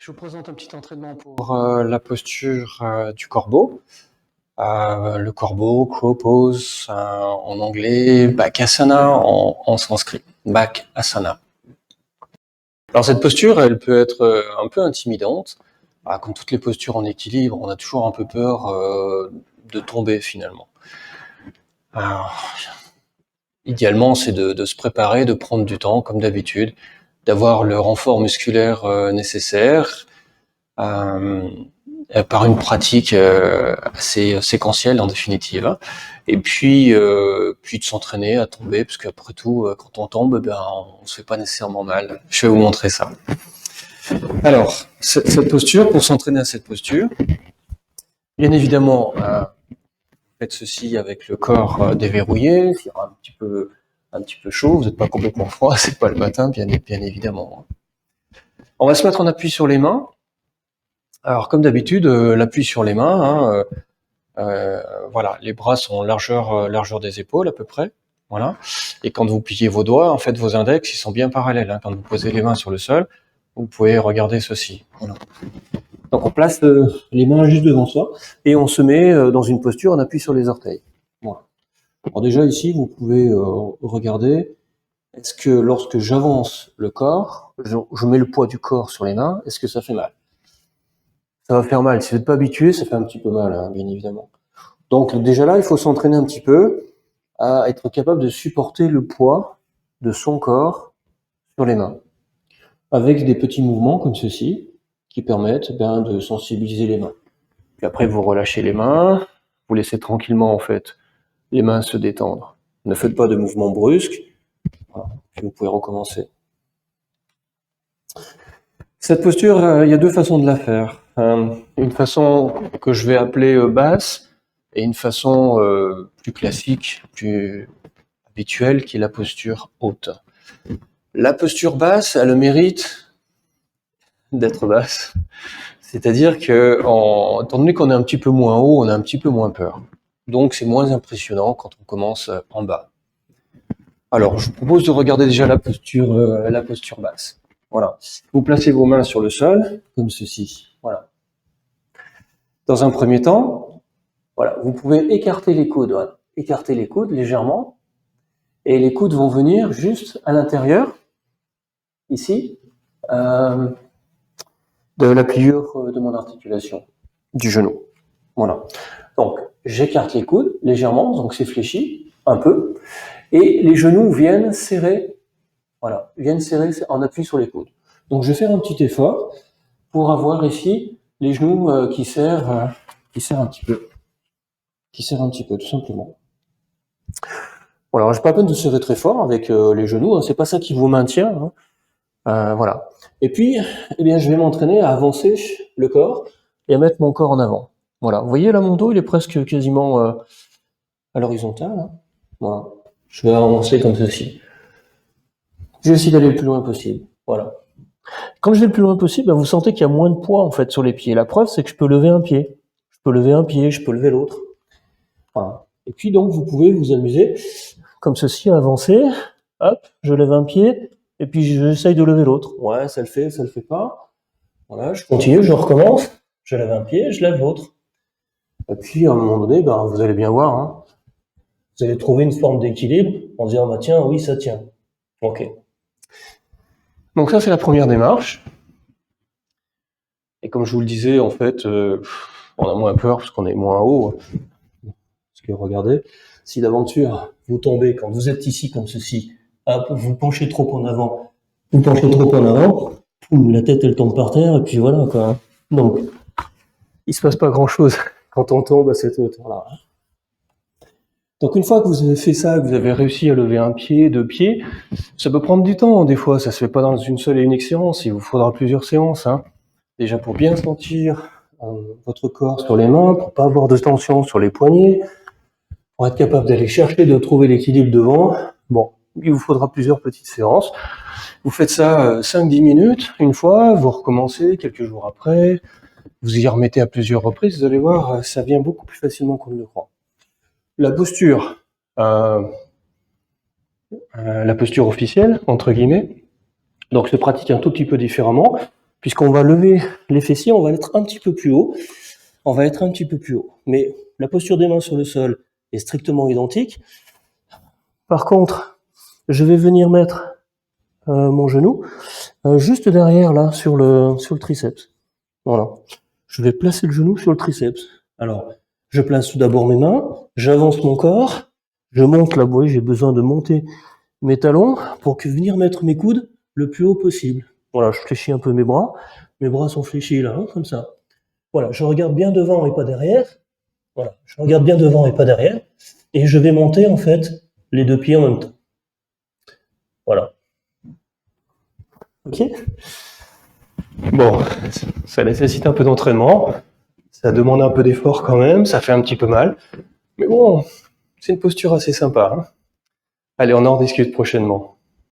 Je vous présente un petit entraînement pour la posture du corbeau. Le corbeau, crow pose, en anglais, Bakasana, en sanskrit, Bakasana. Alors cette posture, elle peut être un peu intimidante. Comme toutes les postures en équilibre, on a toujours un peu peur de tomber finalement. Alors, idéalement, c'est de se préparer, de prendre du temps, comme d'habitude, d'avoir le renfort musculaire nécessaire, par une pratique assez séquentielle en définitive, et puis de s'entraîner à tomber, parce qu'après tout, quand on tombe, on se fait pas nécessairement mal. Je vais vous montrer ça. Alors, cette posture, pour s'entraîner à cette posture, bien évidemment, faites ceci avec le corps déverrouillé, s'il y aura un petit peu chaud, vous n'êtes pas complètement froid, c'est pas le matin, bien évidemment. On va se mettre en appui sur les mains. Alors, comme d'habitude, l'appui sur les mains, voilà, les bras sont largeur des épaules à peu près, voilà. Et quand vous pliez vos doigts, en fait, vos index, ils sont bien parallèles. Quand vous posez les mains sur le sol, vous pouvez regarder ceci. Voilà. Donc, on place les mains juste devant soi et on se met dans une posture, on appuie sur les orteils. Voilà. Alors déjà ici, vous pouvez regarder. Est-ce que lorsque j'avance le corps, je mets le poids du corps sur les mains, est-ce que ça fait mal? Ça va faire mal. Si vous n'êtes pas habitué, ça fait un petit peu mal, bien évidemment. Donc déjà là, il faut s'entraîner un petit peu à être capable de supporter le poids de son corps sur les mains, avec des petits mouvements comme ceci, qui permettent de sensibiliser les mains. Puis après, vous relâchez les mains, vous laissez tranquillement en fait les mains se détendre. Ne faites pas de mouvements brusques. Voilà. Puis vous pouvez recommencer. Cette posture, il y a deux façons de la faire. Une façon que je vais appeler basse et une façon plus classique, plus habituelle, qui est la posture haute. La posture basse a le mérite d'être basse. C'est-à-dire que, étant donné qu'on est un petit peu moins haut, on a un petit peu moins peur. Donc c'est moins impressionnant quand on commence en bas. Alors, je vous propose de regarder déjà la posture basse. Voilà. Vous placez vos mains sur le sol, comme ceci. Voilà. Dans un premier temps, voilà, vous pouvez écarter les coudes. Voilà. Écarter les coudes légèrement. Et les coudes vont venir juste à l'intérieur, ici, de la pliure de mon articulation, du genou. Voilà. Donc, j'écarte les coudes légèrement, donc c'est fléchi, un peu. Et les genoux viennent serrer, voilà, viennent serrer en appui sur les coudes. Donc, je vais faire un petit effort pour avoir ici les genoux qui serrent un petit peu. Qui serrent un petit peu, tout simplement. Voilà, alors, j'ai pas peine de serrer très fort avec les genoux, c'est pas ça qui vous maintient. Voilà. Et puis, eh bien, je vais m'entraîner à avancer le corps et à mettre mon corps en avant. Voilà. Vous voyez là, mon dos, il est presque quasiment à l'horizontale. Voilà. Je vais avancer comme ceci. Je vais essayer d'aller le plus loin possible. Voilà. Quand je vais le plus loin possible, vous sentez qu'il y a moins de poids en fait sur les pieds. La preuve, c'est que je peux lever un pied. Je peux lever un pied, je peux lever l'autre. Voilà. Et puis donc, vous pouvez vous amuser comme ceci à avancer. Hop, je lève un pied et puis j'essaye de lever l'autre. Ouais, ça le fait pas. Voilà, je continue, je recommence. Je lève un pied, je lève l'autre. Et puis à un moment donné, vous allez bien voir. Vous allez trouver une forme d'équilibre en disant tiens, oui, ça tient. Ok. Donc ça, c'est la première démarche. Et comme je vous le disais, en fait, on a moins peur parce qu'on est moins haut. Parce que regardez, si d'aventure vous tombez quand vous êtes ici comme ceci, hop, vous penchez trop en avant, poum, la tête elle tombe par terre et puis voilà quoi. Donc, il se passe pas grand chose quand on tombe à cette hauteur-là. Donc une fois que vous avez fait ça, que vous avez réussi à lever un pied, deux pieds, ça peut prendre du temps. Des fois, ça se fait pas dans une seule et unique séance. Il vous faudra plusieurs séances. Déjà pour bien sentir votre corps sur les mains, pour pas avoir de tension sur les poignets, pour être capable d'aller chercher, de trouver l'équilibre devant. Bon, il vous faudra plusieurs petites séances. Vous faites ça 5-10 minutes une fois, vous recommencez quelques jours après, vous y remettez à plusieurs reprises, vous allez voir, ça vient beaucoup plus facilement qu'on ne le croit. La posture officielle, entre guillemets, donc se pratique un tout petit peu différemment. puisqu'on va lever les fessiers, on va être un petit peu plus haut. On va être un petit peu plus haut. Mais la posture des mains sur le sol est strictement identique. Par contre, je vais venir mettre mon genou juste derrière, là, sur le triceps. Voilà. Je vais placer le genou sur le triceps. Alors, je place tout d'abord mes mains, j'avance mon corps, je monte là, vous voyez, j'ai besoin de monter mes talons pour venir mettre mes coudes le plus haut possible. Voilà, je fléchis un peu mes bras sont fléchis là, hein, comme ça. Voilà, je regarde bien devant et pas derrière. Voilà, je regarde bien devant et pas derrière. Et je vais monter en fait les deux pieds en même temps. Voilà. Ok? Bon, ça nécessite un peu d'entraînement. Ça demande un peu d'effort quand même, ça fait un petit peu mal. Mais bon, c'est une posture assez sympa. Hein. Allez, on en rediscute prochainement.